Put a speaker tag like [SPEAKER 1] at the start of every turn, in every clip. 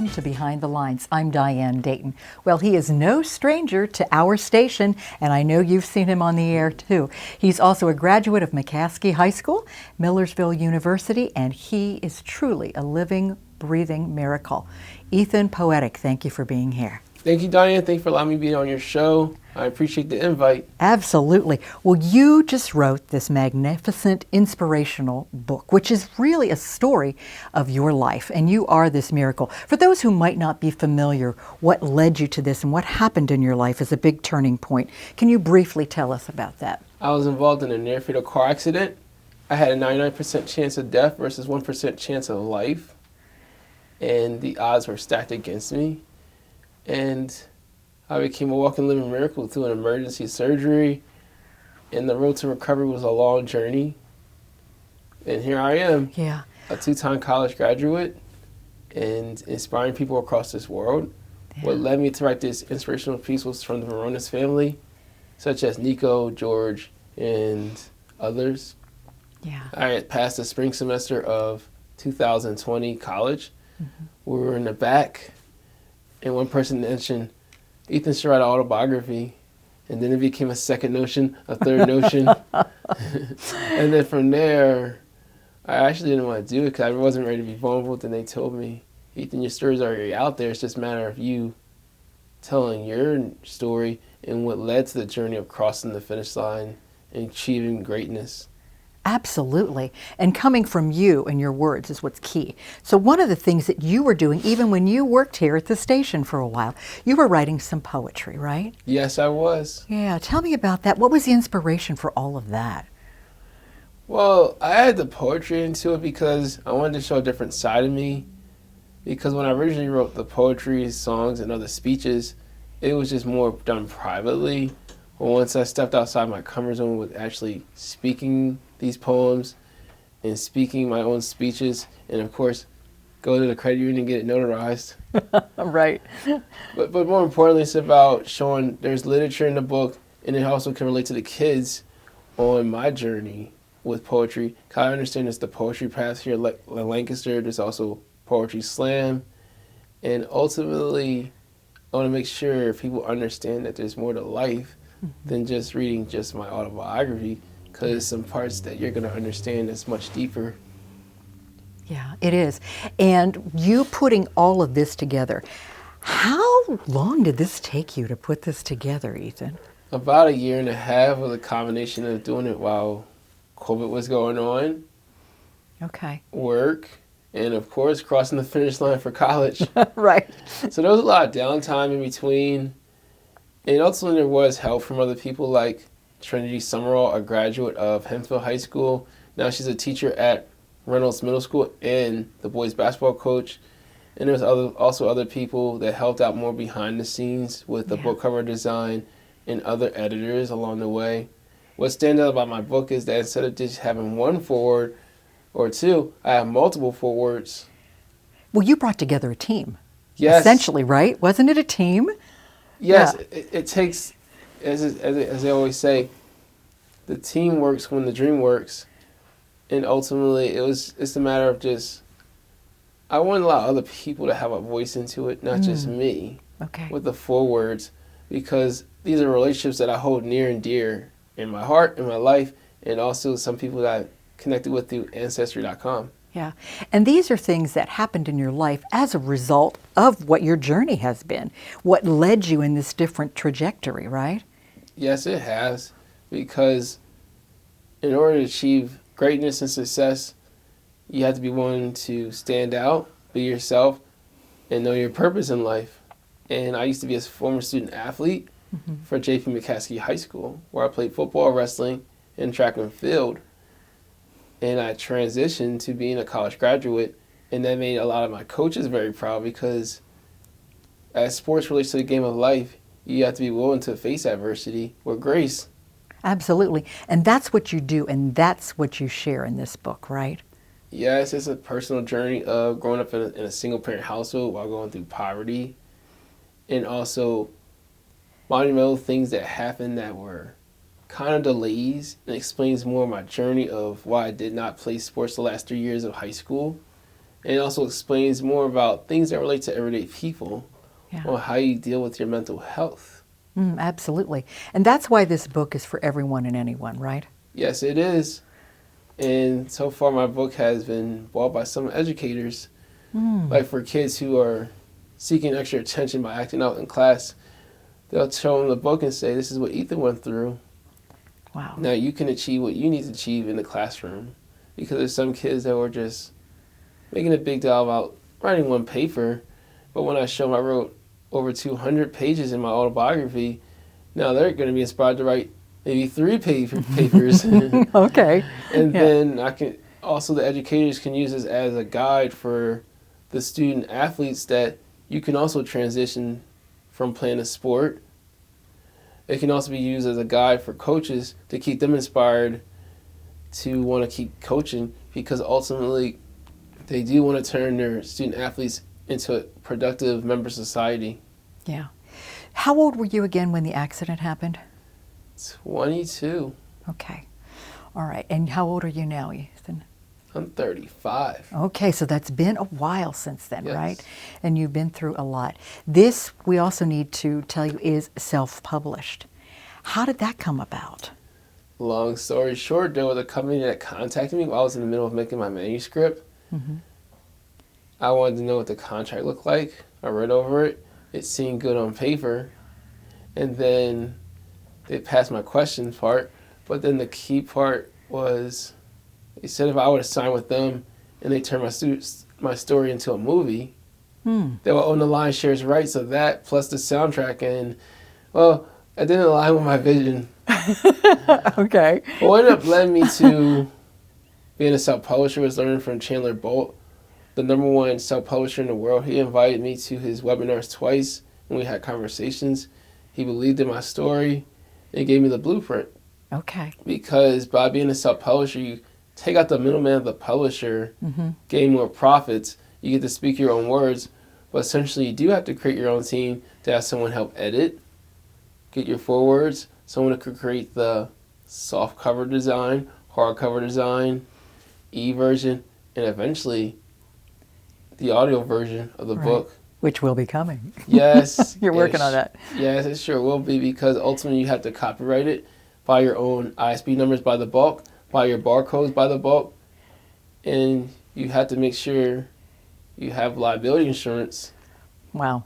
[SPEAKER 1] welcome to Behind the Lines. I'm Diane Dayton. Well, he is no stranger to our station, and I know you've seen him on the air too. He's also a graduate of McCaskey High School, Millersville University, and he is truly a living, breathing miracle. Ethan Poetic, thank you for being here.
[SPEAKER 2] Thank you, Diane. Thank you for allowing me to be on your show. I appreciate the invite.
[SPEAKER 1] Absolutely. Well, you just wrote this magnificent, inspirational book, which is really a story of your life, and you are this miracle. For those who might not be familiar, what led you to this and what happened in your life is a big turning point. Can you briefly tell us about that?
[SPEAKER 2] I was involved in a near-fatal car accident. I had a 99% chance of death versus 1% chance of life, and the odds were stacked against me. And I became a walking living miracle through an emergency surgery, and the road to recovery was a long journey. And here I am, a two-time college graduate and inspiring people across this world. What led me to write this inspirational piece was from the Veronis family, such as Nico, George, and others. I had passed the spring semester of 2020 college. We were in the back, and one person mentioned, Ethan should write an autobiography. And then it became a second notion, a third notion. And then from there, I actually didn't want to do it because I wasn't ready to be vulnerable. Then they told me, Ethan, your story's already out there. It's just a matter of you telling your story and what led to the journey of crossing the finish line and achieving greatness.
[SPEAKER 1] Absolutely. And coming from you and your words is what's key. So one of the things that you were doing, even when you worked here at the station for a while, you were writing some poetry, right?
[SPEAKER 2] Yes, I was.
[SPEAKER 1] Yeah. Tell me about that. What was the inspiration for all of that?
[SPEAKER 2] Well, I added the poetry into it because I wanted to show a different side of me. Because when I originally wrote the poetry, songs, and other speeches, it was just more done privately. But once I stepped outside my comfort zone with actually speaking these poems and speaking my own speeches, and of course, go to the credit union and get it notarized.
[SPEAKER 1] Right.
[SPEAKER 2] But more importantly, it's about showing there's literature in the book, and it also can relate to the kids on my journey with poetry. I understand there's the poetry path here at Lancaster. There's also poetry slam. And ultimately, I want to make sure people understand that there's more to life than just reading just my autobiography, because there's some parts that you're going to understand that's much deeper.
[SPEAKER 1] Yeah, it is. And you putting all of this together, how long did this take you to put this together, Ethan?
[SPEAKER 2] About 1.5 years with a combination of doing it while COVID was going on.
[SPEAKER 1] Okay.
[SPEAKER 2] Work, and of course, crossing the finish line for college.
[SPEAKER 1] Right.
[SPEAKER 2] So there was a lot of downtime in between. And ultimately, there was help from other people like Trinity Summerall, a graduate of Hemphill High School. Now she's a teacher at Reynolds Middle School and the boys basketball coach. And there's also other people that helped out more behind the scenes with the book cover design and other editors along the way. What stands out about my book is that instead of just having one foreword or two, I have multiple forewords.
[SPEAKER 1] Well, you brought together a team.
[SPEAKER 2] Yes.
[SPEAKER 1] Essentially, right? Wasn't it a team?
[SPEAKER 2] Yes, it takes, as they always say, the team works when the dream works. And ultimately, it's a matter of just, I want to allow other people to have a voice into it, not just me, with the forewords, because these are relationships that I hold near and dear in my heart, in my life, and also some people that I connected with through Ancestry.com.
[SPEAKER 1] Yeah. And these are things that happened in your life as a result of what your journey has been, what led you in this different trajectory, right?
[SPEAKER 2] Yes, it has. Because in order to achieve greatness and success, you have to be willing to stand out, be yourself, and know your purpose in life. And I used to be a former student athlete for J.P. McCaskey High School, where I played football, wrestling, and track and field. And I transitioned to being a college graduate, and that made a lot of my coaches very proud, because as sports relates to the game of life, you have to be willing to face adversity with grace.
[SPEAKER 1] Absolutely. And that's what you do, and that's what you share in this book, right?
[SPEAKER 2] Yes, it's a personal journey of growing up in a single-parent household while going through poverty, and also monumental things that happened that were kind of delays, and explains more of my journey of why I did not play sports the last 3 years of high school, And it also explains more about things that relate to everyday people,
[SPEAKER 1] Yeah.
[SPEAKER 2] on how you deal with your mental health.
[SPEAKER 1] Absolutely. And that's why this book is for everyone and anyone, right?
[SPEAKER 2] Yes, it is. And so far, my book has been bought by some educators. Like for kids who are seeking extra attention by acting out in class, they'll show them the book and say, this is what Ethan went through.
[SPEAKER 1] Wow.
[SPEAKER 2] Now you can achieve what you need to achieve in the classroom. Because there's some kids that were just making a big deal about writing one paper. But when I show them I wrote over 200 pages in my autobiography, now they're going to be inspired to write maybe 3 papers.
[SPEAKER 1] Okay.
[SPEAKER 2] And
[SPEAKER 1] Yeah.
[SPEAKER 2] then the educators can use this as a guide for the student athletes, that you can also transition from playing a sport. It can also be used as a guide for coaches to keep them inspired to want to keep coaching, because ultimately they do want to turn their student athletes into a productive member of society.
[SPEAKER 1] Yeah. How old were you again when the accident happened?
[SPEAKER 2] 22.
[SPEAKER 1] Okay. All right. And how old are you now, Ethan?
[SPEAKER 2] I'm 35.
[SPEAKER 1] Okay, so that's been a while since then,
[SPEAKER 2] Yes.
[SPEAKER 1] right? And you've been through a lot. This, we also need to tell you, is self-published. How did that come about?
[SPEAKER 2] Long story short, there was a company that contacted me while I was in the middle of making my manuscript. I wanted to know what the contract looked like. I read over it. It seemed good on paper. And then they passed my question part. But then the key part was, they said if I would have signed with them and they turned my story into a movie, they would own the lion's shares rights of that plus the soundtrack. And, well, I didn't align with my vision.
[SPEAKER 1] Okay.
[SPEAKER 2] What ended up led me to being a self-publisher was learning from Chandler Bolt, the #1 self-publisher in the world. He invited me to his webinars twice, and we had conversations. He believed in my story and gave me the blueprint.
[SPEAKER 1] Okay.
[SPEAKER 2] Because by being a self-publisher, you take out the middleman of the publisher, gain more profits. You get to speak your own words, but essentially you do have to create your own team to have someone help edit, get your forwards, someone who could create the soft cover design, hard cover design, e-version, and eventually the audio version of the
[SPEAKER 1] Right.
[SPEAKER 2] book.
[SPEAKER 1] Which will be coming.
[SPEAKER 2] Yes.
[SPEAKER 1] You're working on that.
[SPEAKER 2] Yes, it sure will be, because ultimately you have to copyright it, buy your own ISB numbers by the bulk, buy your barcodes by the bulk, and you have to make sure you have liability insurance.
[SPEAKER 1] Wow.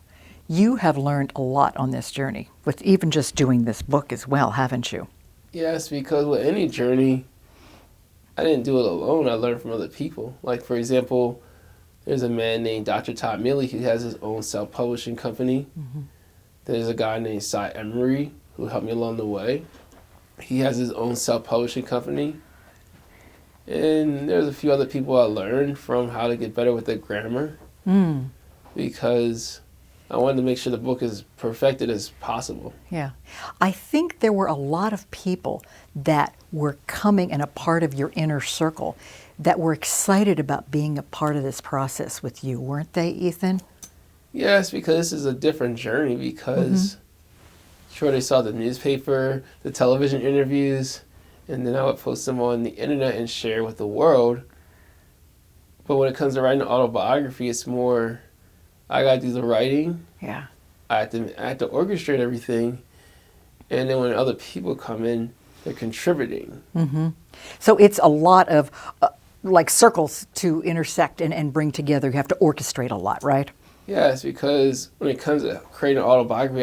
[SPEAKER 1] You have learned a lot on this journey, with even just doing this book as well, haven't you?
[SPEAKER 2] Yes, because with any journey, I didn't do it alone. I learned from other people. Like, for example, there's a man named Dr. Todd Milley who has his own self-publishing company. There's a guy named Cy Emery who helped me along the way. He has his own self-publishing company. And there's a few other people I learned from how to get better with the grammar, because I wanted to make sure the book is perfected as possible.
[SPEAKER 1] Yeah. I think there were a lot of people that were coming and a part of your inner circle that were excited about being a part of this process with you, weren't they, Ethan?
[SPEAKER 2] Yes, because this is a different journey, because sure, they saw the newspaper, the television interviews, and then I would post them on the internet and share with the world. But when it comes to writing an autobiography, it's more, I got to do the writing.
[SPEAKER 1] Yeah.
[SPEAKER 2] I have to orchestrate everything. And then when other people come in, they're contributing.
[SPEAKER 1] So it's a lot of like circles to intersect and bring together. You have to orchestrate a lot, right?
[SPEAKER 2] Yes, because when it comes to creating an autobiography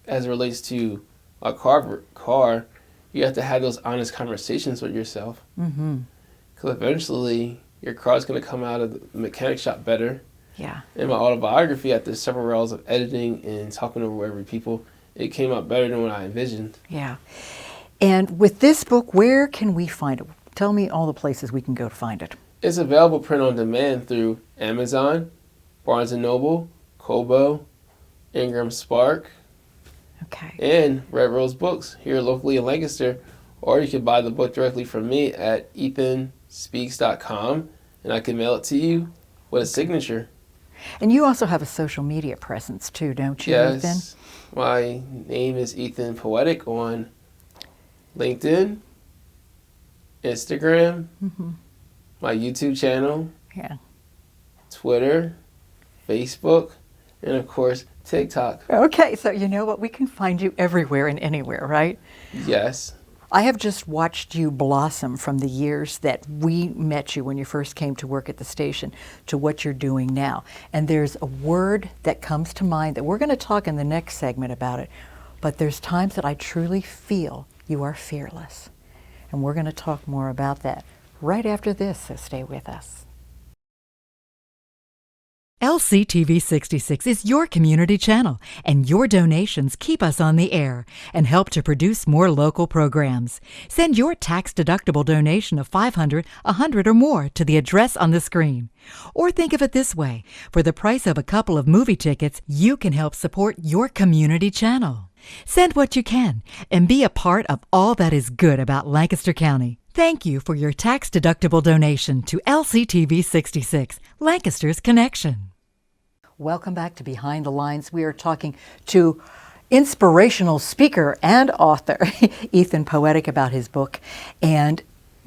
[SPEAKER 2] as it relates to a car, you have to have those honest conversations with yourself. Because eventually, your car's going to come out of the mechanic shop better.
[SPEAKER 1] Yeah.
[SPEAKER 2] In my autobiography, after several rounds of editing and talking over every people, it came out better than what I envisioned.
[SPEAKER 1] Yeah. And with this book, where can we find it? Tell me all the places we can go to find it.
[SPEAKER 2] It's available print on demand through Amazon, Barnes & Noble, Kobo, Ingram Spark,
[SPEAKER 1] Okay.
[SPEAKER 2] and Red Rose Books here locally in Lancaster. Or you can buy the book directly from me at ethanspeaks.com, and I can mail it to you with a signature.
[SPEAKER 1] And you also have a social media presence too, don't you, Ethan?
[SPEAKER 2] Yes, my name is Ethan Poetic on LinkedIn, Instagram, my YouTube channel,
[SPEAKER 1] Yeah.
[SPEAKER 2] Twitter, Facebook, and of course, TikTok.
[SPEAKER 1] Okay, so you know what? We can find you everywhere and anywhere, right?
[SPEAKER 2] Yes.
[SPEAKER 1] I have just watched you blossom from the years that we met you when you first came to work at the station to what you're doing now. And there's a word that comes to mind that we're going to talk in the next segment about it. But there's times that I truly feel you are fearless. And we're going to talk more about that right after this, so stay with us.
[SPEAKER 3] LCTV 66 is your community channel, and your donations keep us on the air and help to produce more local programs. Send your tax-deductible donation of $500, $100, or more to the address on the screen. Or think of it this way: for the price of a couple of movie tickets, you can help support your community channel. Send what you can and be a part of all that is good about Lancaster County. Thank you for your tax-deductible donation to LCTV 66, Lancaster's Connection.
[SPEAKER 1] Welcome back to Behind the Lines. We are talking to inspirational speaker and author Ethan Poetic about his book. And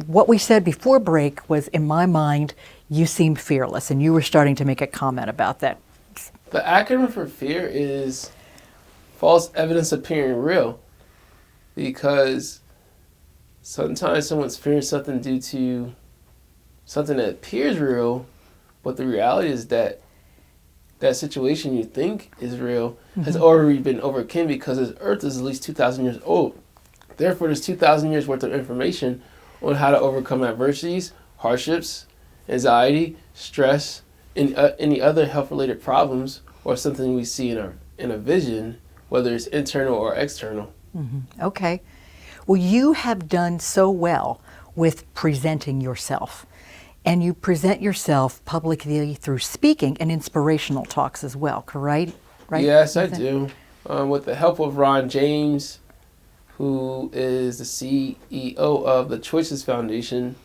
[SPEAKER 1] what we said before break was, in my mind, you seem fearless, and you were starting to make a comment about that.
[SPEAKER 2] The acronym for fear is false evidence appearing real, because sometimes someone's fearing something due to something that appears real, but the reality is that that situation you think is real has already been overcome, because this earth is at least 2,000 years old. Therefore, there's 2,000 years worth of information on how to overcome adversities, hardships, anxiety, stress, and any other health-related problems, or something we see in a vision, whether it's internal or external.
[SPEAKER 1] Okay. Well, you have done so well with presenting yourself. And you present yourself publicly through speaking and inspirational talks as well, correct? Right?
[SPEAKER 2] Yes, I do. With the help of Ron James, who is the CEO of the Choices Foundation,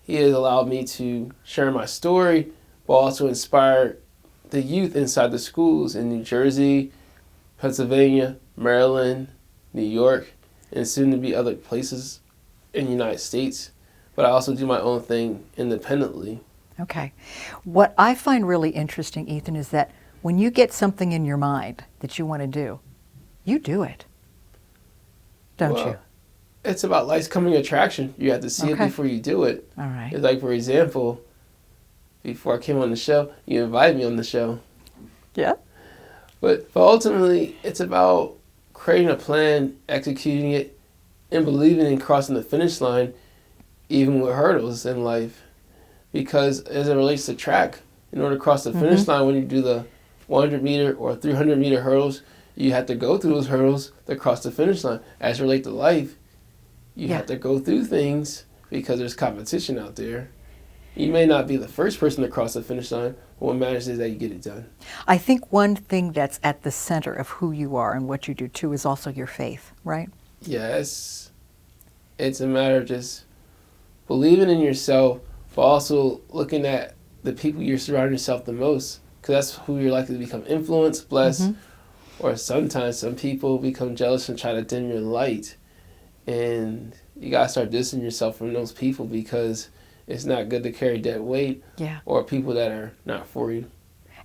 [SPEAKER 2] he has allowed me to share my story, but also inspire the youth inside the schools in New Jersey, Pennsylvania, Maryland, New York, and soon to be other places in the United States. But I also do my own thing independently.
[SPEAKER 1] Okay. What I find really interesting, Ethan, is that when you get something in your mind that you want to do, you do it. Don't you?
[SPEAKER 2] It's about life's coming attraction. You have to see it before you do it.
[SPEAKER 1] All right.
[SPEAKER 2] It's like, for example, before I came on the show, you invited me on the show.
[SPEAKER 1] Yeah.
[SPEAKER 2] But ultimately, it's about creating a plan, executing it, and believing in crossing the finish line, even with hurdles in life. Because as it relates to track, in order to cross the finish line, when you do the 100-meter or 300-meter hurdles, you have to go through those hurdles to cross the finish line. As it relates to life, you have to go through things because there's competition out there. You may not be the first person to cross the finish line, but what matters is that you get it done.
[SPEAKER 1] I think one thing that's at the center of who you are and what you do too is also your faith, right?
[SPEAKER 2] Yes. It's a matter of just believing in yourself, but also looking at the people you're surrounding yourself the most, because that's who you're likely to become influenced, blessed, or sometimes some people become jealous and try to dim your light. And you got to start distancing yourself from those people, because it's not good to carry dead weight or people that are not for you.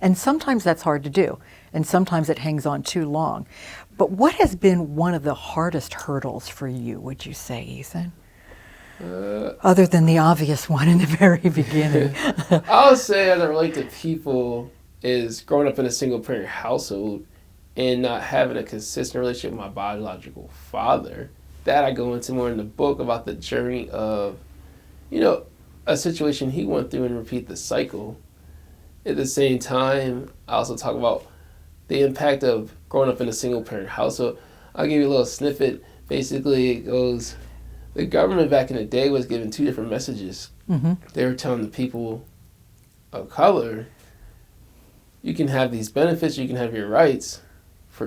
[SPEAKER 1] And sometimes that's hard to do, and sometimes it hangs on too long. But what has been one of the hardest hurdles for you, would you say, Ethan? Other than the obvious one in the very beginning.
[SPEAKER 2] I would say, as it relates to people, is growing up in a single-parent household and not having a consistent relationship with my biological father. That I go into more in the book, about the journey of, a situation he went through and repeat the cycle. At the same time, I also talk about the impact of growing up in a single-parent household. I'll give you a little snippet. Basically, it goes, the government back in the day was giving two different messages. They were telling the people of color, you can have these benefits, you can have your rights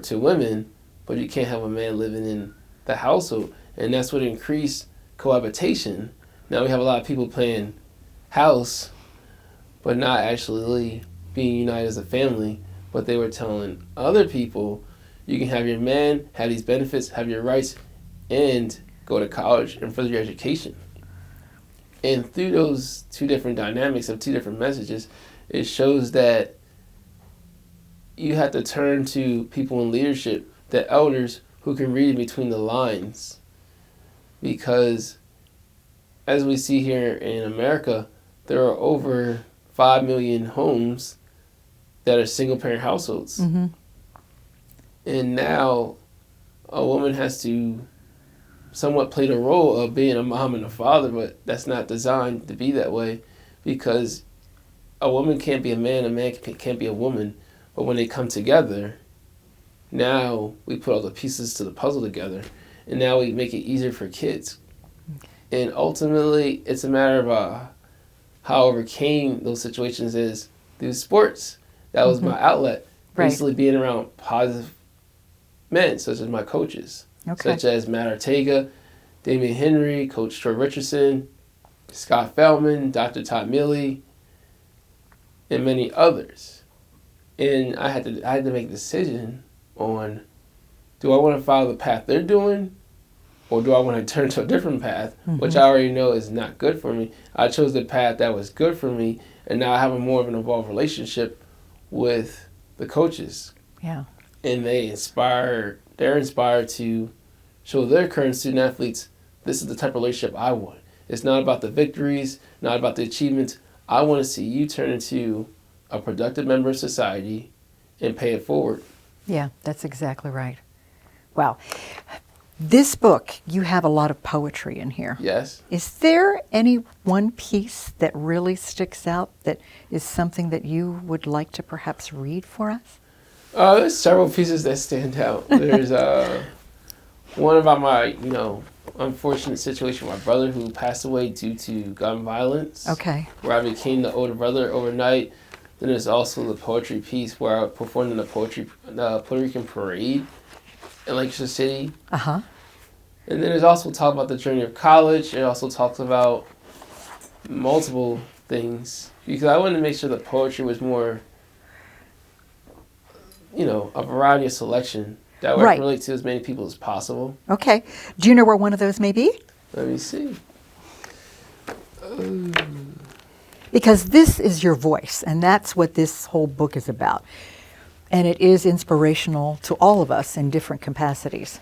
[SPEAKER 2] to women, but you can't have a man living in the household. And that's what increased cohabitation. Now we have a lot of people playing house, but not actually being united as a family. But they were telling other people, you can have your man, have these benefits, have your rights, and go to college and further your education. And through those two different dynamics of two different messages, it shows that you have to turn to people in leadership, the elders who can read between the lines. Because as we see here in America, there are over 5 million homes that are single-parent households.
[SPEAKER 1] Mm-hmm.
[SPEAKER 2] And now a woman has to somewhat play the role of being a mom and a father, but that's not designed to be that way, because a woman can't be a man can't be a woman. But when they come together, now we put all the pieces to the puzzle together, and now we make it easier for kids. And ultimately, it's a matter of how I overcame those situations is through sports. That was my outlet.
[SPEAKER 1] Right.
[SPEAKER 2] Basically being around positive men, such as my coaches, such as Matt Ortega, Damian Henry, Coach Troy Richardson, Scott Feldman, Dr. Todd Milley, and many others. And I had to make a decision on, do I want to follow the path they're doing, or do I want to turn to a different path, which I already know is not good for me. I chose the path that was good for me, and now I have a more of an involved relationship with the coaches.
[SPEAKER 1] Yeah.
[SPEAKER 2] And they're inspired to show their current student athletes, this is the type of relationship I want. It's not about the victories, not about the achievements. I want to see you turn into a productive member of society and pay it forward.
[SPEAKER 1] Yeah, that's exactly right. Wow. This book, you have a lot of poetry in here.
[SPEAKER 2] Yes.
[SPEAKER 1] Is there any one piece that really sticks out that is something that you would like to perhaps read for us?
[SPEAKER 2] There's several pieces that stand out. There's one about my, unfortunate situation with my brother who passed away due to gun violence.
[SPEAKER 1] Okay.
[SPEAKER 2] Where I became the older brother overnight. Then there's also the poetry piece where I performed in the Puerto Rican parade in Lancaster City.
[SPEAKER 1] Uh-huh.
[SPEAKER 2] And then there's also talk about the journey of college. It also talks about multiple things, because I wanted to make sure the poetry was more, a variety of selection that would relate to as many people as possible.
[SPEAKER 1] Okay. Do you know where one of those may be?
[SPEAKER 2] Let me see.
[SPEAKER 1] Because this is your voice, and that's what this whole book is about. And it is inspirational to all of us in different capacities.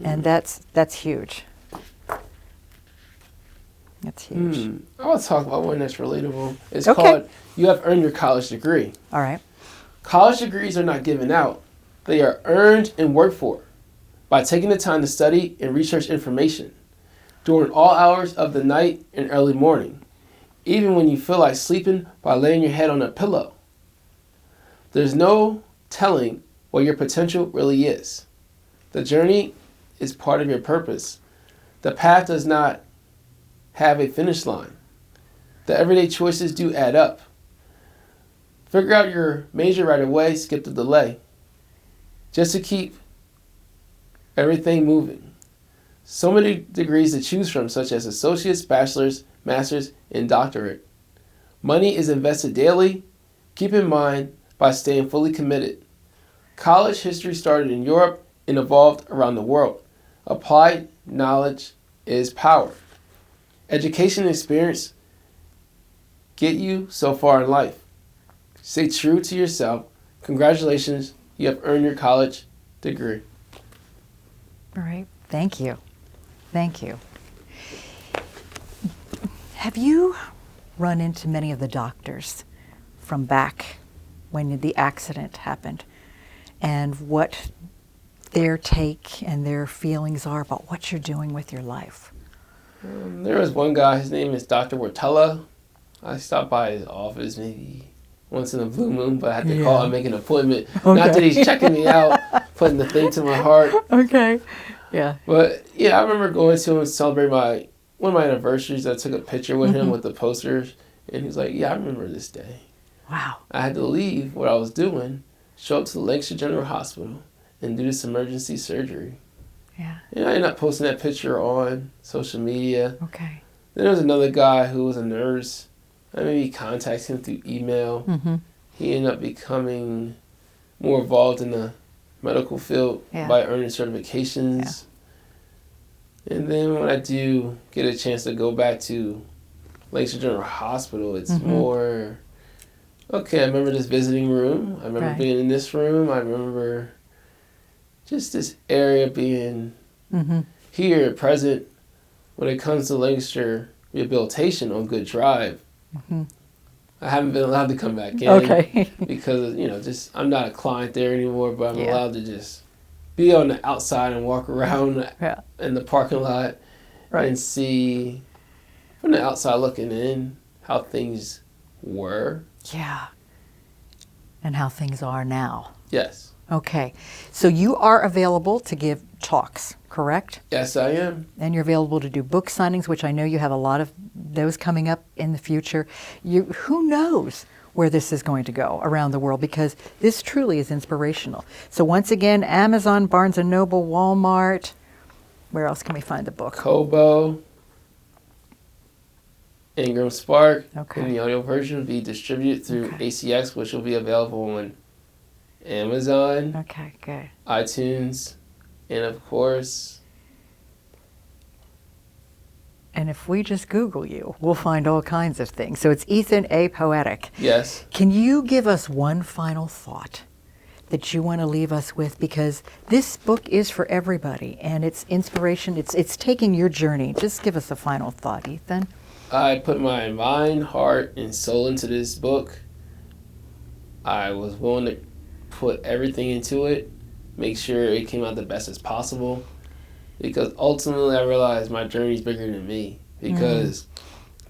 [SPEAKER 1] And that's huge. That's huge.
[SPEAKER 2] I'll talk about one that's relatable. It's called You Have Earned Your College Degree.
[SPEAKER 1] All right.
[SPEAKER 2] College degrees are not given out. They are earned and worked for by taking the time to study and research information during all hours of the night and early morning, even when you feel like sleeping by laying your head on a pillow. There's no telling what your potential really is. The journey is part of your purpose. The path does not have a finish line. The everyday choices do add up. Figure out your major right away, skip the delay, just to keep everything moving. So many degrees to choose from, such as associates, bachelor's, master's, and doctorate. Money is invested daily. Keep in mind by staying fully committed. College history started in Europe and evolved around the world. Applied knowledge is power. Education and experience get you so far in life. Stay true to yourself. Congratulations, you have earned your college degree.
[SPEAKER 1] All right. Thank you. Thank you. Have you run into many of the doctors from back when the accident happened, and what their take and their feelings are about what you're doing with your life?
[SPEAKER 2] There was one guy, his name is Dr. Wortella. I stopped by his office maybe once in a blue moon, but I had to call and make an appointment. Okay. Not that he's checking me out, putting the thing to my heart.
[SPEAKER 1] Okay. Yeah.
[SPEAKER 2] But yeah, I remember going to him and celebrate one of my anniversaries. I took a picture with him with the posters, and he was like, "Yeah, I remember this day."
[SPEAKER 1] Wow.
[SPEAKER 2] I had to leave what I was doing, show up to the Lancaster General Hospital, and do this emergency surgery.
[SPEAKER 1] Yeah.
[SPEAKER 2] And I ended up posting that picture on social media.
[SPEAKER 1] Okay.
[SPEAKER 2] Then there was another guy who was a nurse. I maybe contacted him through email. He ended up becoming more involved in the medical field by earning certifications. Yeah. And then when I do get a chance to go back to Lancaster General Hospital, it's more okay, I remember this visiting room. I remember
[SPEAKER 1] Right.
[SPEAKER 2] being in this room. I remember just this area being here, present, when it comes to Lancaster rehabilitation on Good Drive. I haven't been allowed to come back in
[SPEAKER 1] Okay.
[SPEAKER 2] because, just I'm not a client there anymore, but I'm
[SPEAKER 1] Yeah.
[SPEAKER 2] allowed to just be on the outside and walk around
[SPEAKER 1] Yeah.
[SPEAKER 2] in the parking lot
[SPEAKER 1] Right.
[SPEAKER 2] and see from the outside looking in how things were.
[SPEAKER 1] Yeah. And how things are now.
[SPEAKER 2] Yes.
[SPEAKER 1] Okay. So you are available to give talks, correct?
[SPEAKER 2] Yes, I am.
[SPEAKER 1] And you're available to do book signings, which I know you have a lot of those coming up in the future. Who knows where this is going to go around the world, because this truly is inspirational. So once again, Amazon, Barnes & Noble, Walmart. Where else can we find the book?
[SPEAKER 2] Kobo, Ingram Spark,
[SPEAKER 1] Okay.
[SPEAKER 2] and the audio version will be distributed through ACX, which will be available on Amazon,
[SPEAKER 1] Okay, good.
[SPEAKER 2] iTunes, and of course,
[SPEAKER 1] And if we just Google you, we'll find all kinds of things. So it's Ethan A. Poetic.
[SPEAKER 2] yes.
[SPEAKER 1] Can you give us one final thought that you want to leave us with? Because this book is for everybody, and it's inspiration. It's taking your journey. Just give us a final thought, Ethan.
[SPEAKER 2] I put my mind, heart, and soul into this book. I was willing to put everything into it, make sure it came out the best as possible, because ultimately I realized my journey is bigger than me, because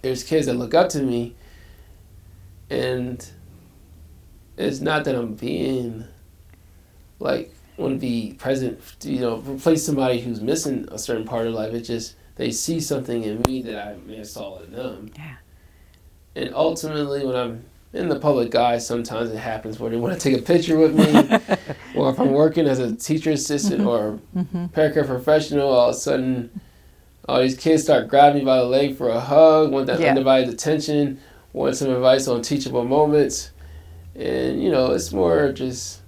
[SPEAKER 2] there's kids that look up to me, and it's not that I'm being want to be present, replace somebody who's missing a certain part of life. It's just they see something in me that I may have saw in them.
[SPEAKER 1] Yeah.
[SPEAKER 2] And ultimately, when I'm in the public eye, sometimes it happens where they want to take a picture with me, or if I'm working as a teacher assistant or paracareer professional, all of a sudden, all these kids start grabbing me by the leg for a hug, want that undivided attention, want some advice on teachable moments. And, it's more just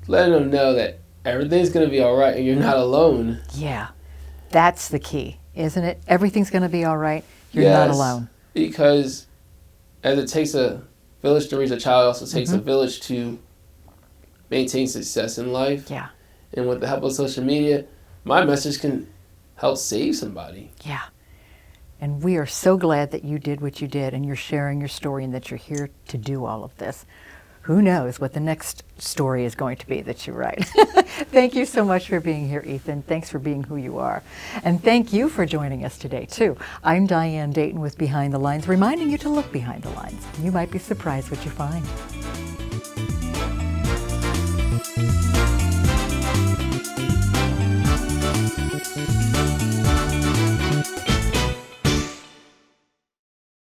[SPEAKER 2] letting them know that everything's going to be all right and you're not alone.
[SPEAKER 1] Yeah. That's the key, isn't it? Everything's going to be all right. You're not alone.
[SPEAKER 2] Because as it takes a village to raise a child, it also takes a village to maintain success in life.
[SPEAKER 1] Yeah.
[SPEAKER 2] And with the help of social media, my message can help save somebody.
[SPEAKER 1] Yeah. And we are so glad that you did what you did, and you're sharing your story, and that you're here to do all of this. Who knows what the next story is going to be that you write. Thank you so much for being here, Ethan. Thanks for being who you are. And thank you for joining us today, too. I'm Diane Dayton with Behind the Lines, reminding you to look behind the lines. You might be surprised what you find.